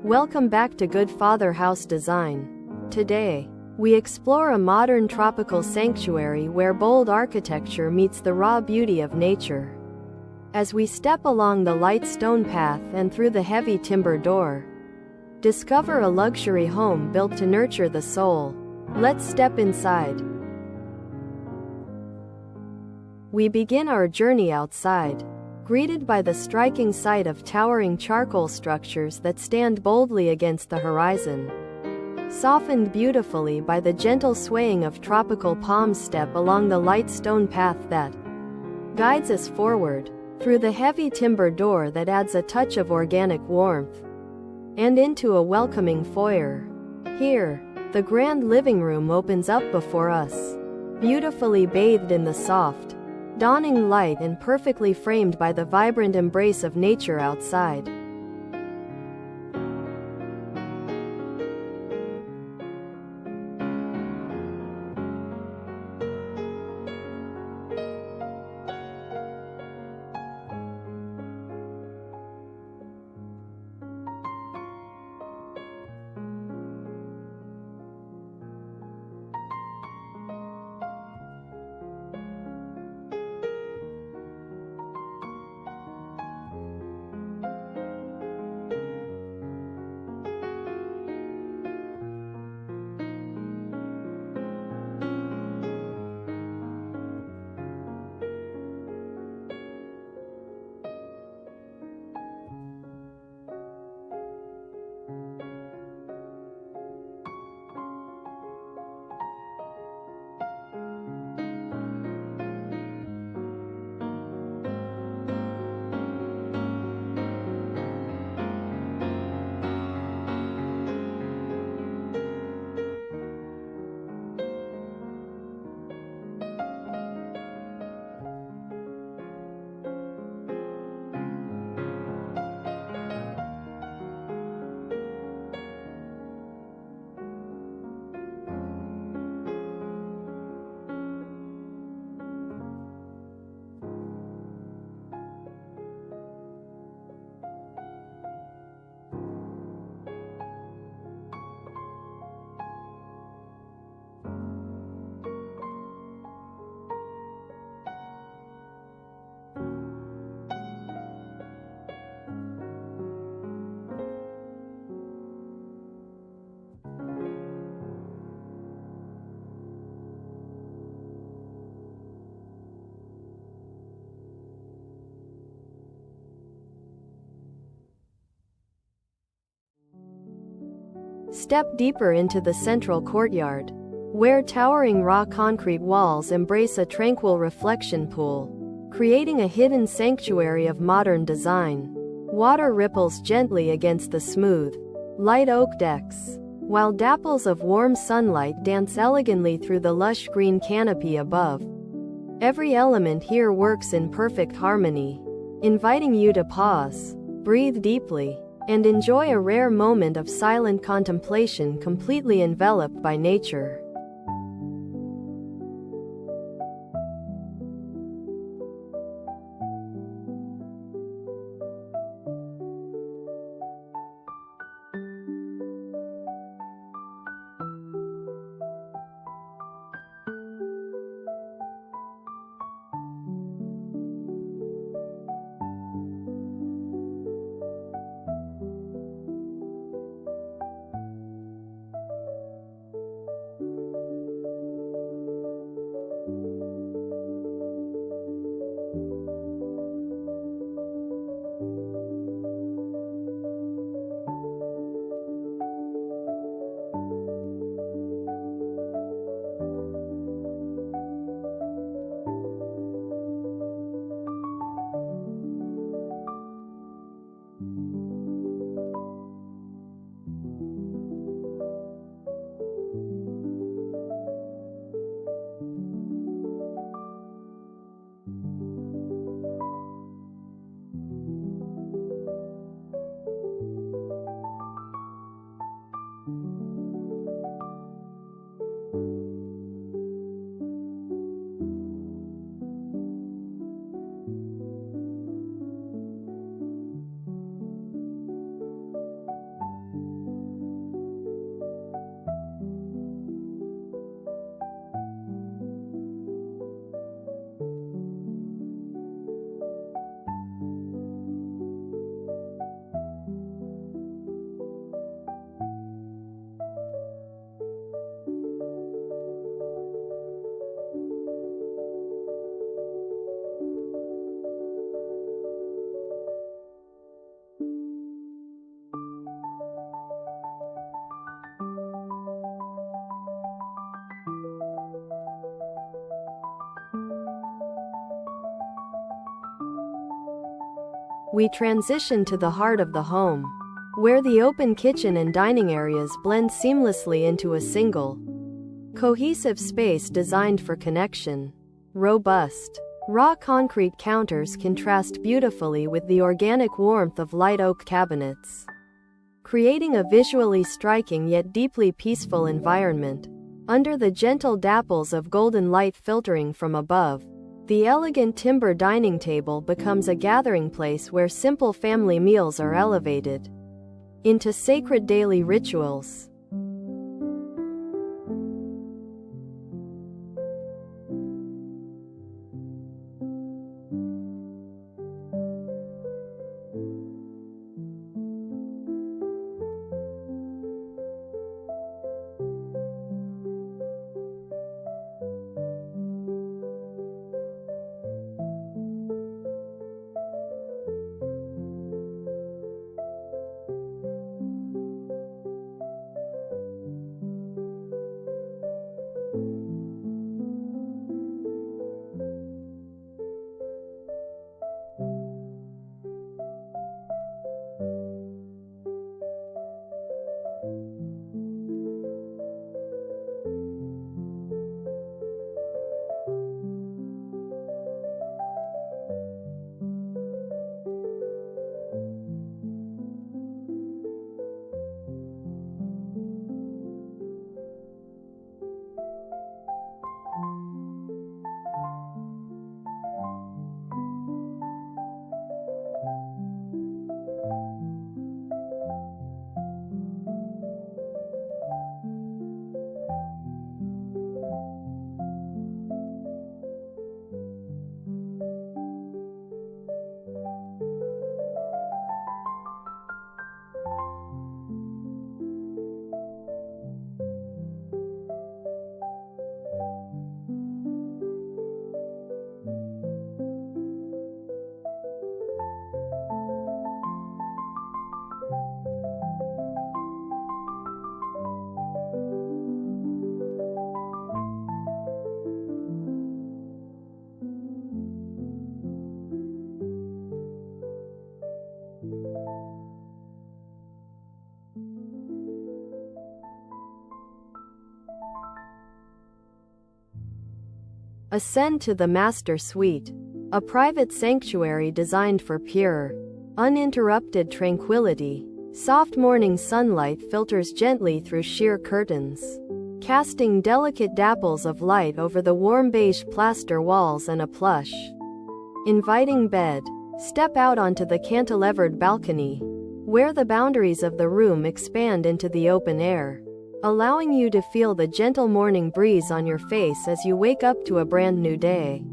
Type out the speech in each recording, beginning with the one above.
Welcome back to Good Father House Design. Today, we explore a modern tropical sanctuary where bold architecture meets the raw beauty of nature. As we step along the light stone path and through the heavy timber door, discover a luxury home built to nurture the soul. Let's step inside. We begin our journey outside, greeted by the striking sight of towering charcoal structures that stand boldly against the horizon. Softened beautifully by the gentle swaying of tropical palms, step along the light stone path that guides us forward, through the heavy timber door that adds a touch of organic warmth, and into a welcoming foyer. Here, the grand living room opens up before us, beautifully bathed in the soft, dawning light and perfectly framed by the vibrant embrace of nature outside. Step deeper into the central courtyard, where towering raw concrete walls embrace a tranquil reflection pool, creating a hidden sanctuary of modern design. Water ripples gently against the smooth, light oak decks, while dapples of warm sunlight dance elegantly through the lush green canopy above. Every element here works in perfect harmony, inviting you to pause, breathe deeply, and enjoy a rare moment of silent contemplation completely enveloped by nature. we transition to the heart of the home, where the open kitchen and dining areas blend seamlessly into a single, cohesive space designed for connection. Robust, raw concrete counters contrast beautifully with the organic warmth of light oak cabinets, creating a visually striking yet deeply peaceful environment. Under the gentle dapples of golden light filtering from above, the elegant timber dining table becomes a gathering place where simple family meals are elevated into sacred daily rituals. Ascend to the master suite, a private sanctuary designed for pure, uninterrupted tranquility. Soft morning sunlight filters gently through sheer curtains, casting delicate dapples of light over the warm beige plaster walls and a plush, inviting bed. Step out onto the cantilevered balcony, where the boundaries of the room expand into the open air, allowing you to feel the gentle morning breeze on your face as you wake up to a brand new day.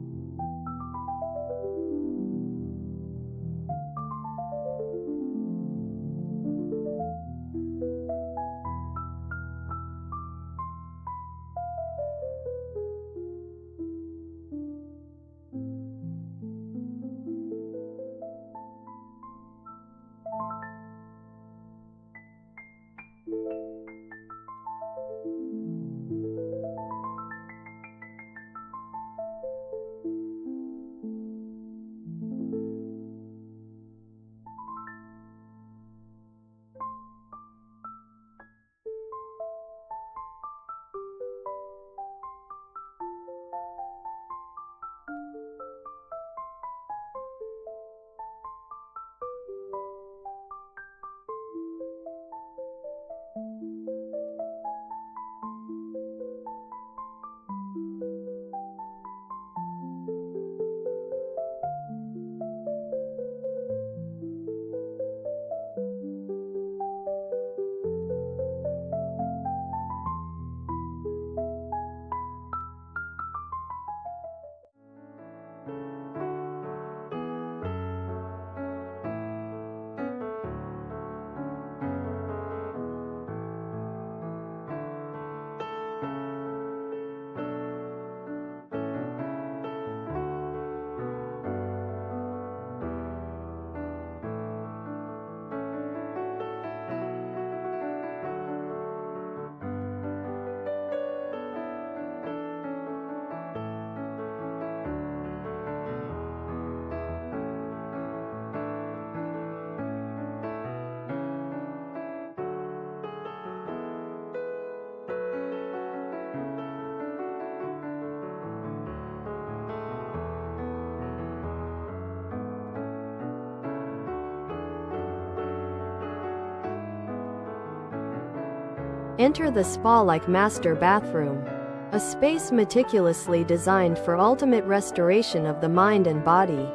Enter the spa-like master bathroom, a space meticulously designed for ultimate restoration of the mind and body.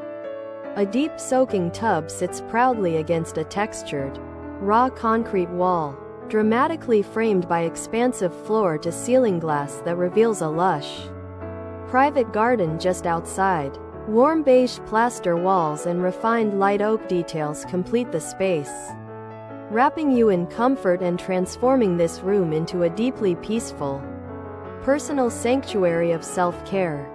A deep soaking tub sits proudly against a textured, raw concrete wall, dramatically framed by expansive floor-to-ceiling glass that reveals a lush, private garden just outside. Warm beige plaster walls and refined light oak details complete the space, wrapping you in comfort and transforming this room into a deeply peaceful, personal sanctuary of self-care.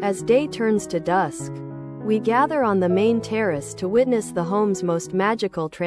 As day turns to dusk, we gather on the main terrace to witness the home's most magical transformation.